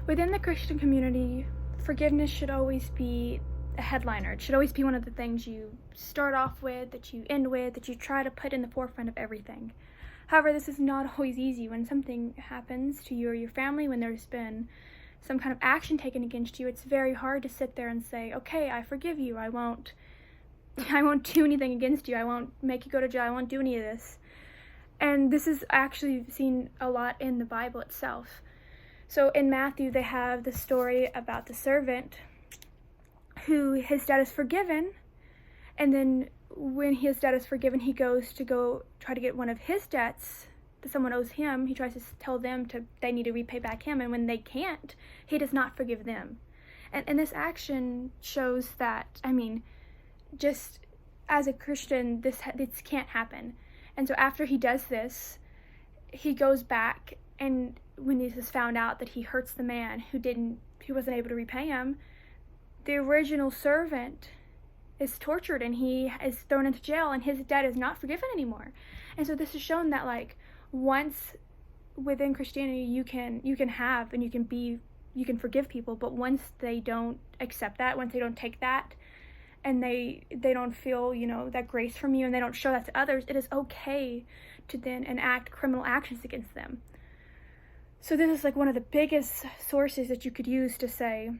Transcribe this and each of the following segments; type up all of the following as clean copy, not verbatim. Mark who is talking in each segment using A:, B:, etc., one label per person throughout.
A: Within the Christian community, forgiveness should always be a headliner. It should always be one of the things you start off with, that you end with, that you try to put in the forefront of everything. However, this is not always easy. When something happens to you or your family, when there's been some kind of action taken against you, it's very hard to sit there and say, okay, I forgive you. I won't do anything against you. I won't make you go to jail. I won't do any of this. And this is actually seen a lot in the Bible itself. So in Matthew, they have the story about the servant who his debt is forgiven, and then when his debt is forgiven, he goes to go try to get one of his debts that someone owes him. He tries to tell them they need to repay back him, and when they can't, he does not forgive them. And this action shows that, just as a Christian, this can't happen. And so after he does this, he goes back, and when this is found out that he hurts the man who wasn't able to repay him, the original servant is tortured and he is thrown into jail, and his debt is not forgiven anymore. And so this is shown that, like, once within Christianity you can have and you can forgive people, but once they don't accept that, once they don't take that, and they don't feel, that grace from you, and they don't show that to others, it is okay to then enact criminal actions against them. So this is like one of the biggest sources that you could use to say,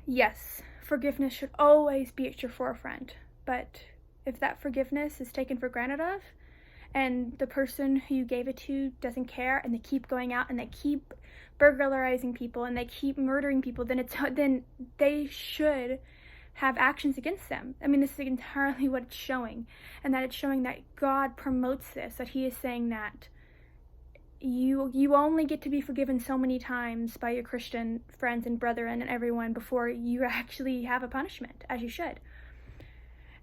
A: yes, forgiveness should always be at your forefront. But if that forgiveness is taken for granted of, and the person who you gave it to doesn't care, and they keep going out and they keep burglarizing people and they keep murdering people, then they should have actions against them. This is entirely what it's showing, and that it's showing that God promotes this, that he is saying that you only get to be forgiven so many times by your Christian friends and brethren and everyone before you actually have a punishment, as you should.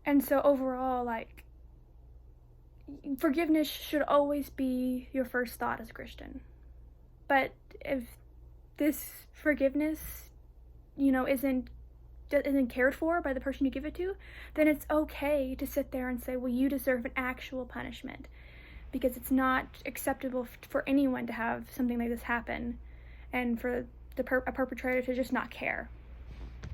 A: And so overall, like, forgiveness should always be your first thought as a Christian. But if this forgiveness, isn't cared for by the person you give it to, then it's okay to sit there and say, well, you deserve an actual punishment, because it's not acceptable for anyone to have something like this happen, and for a perpetrator to just not care.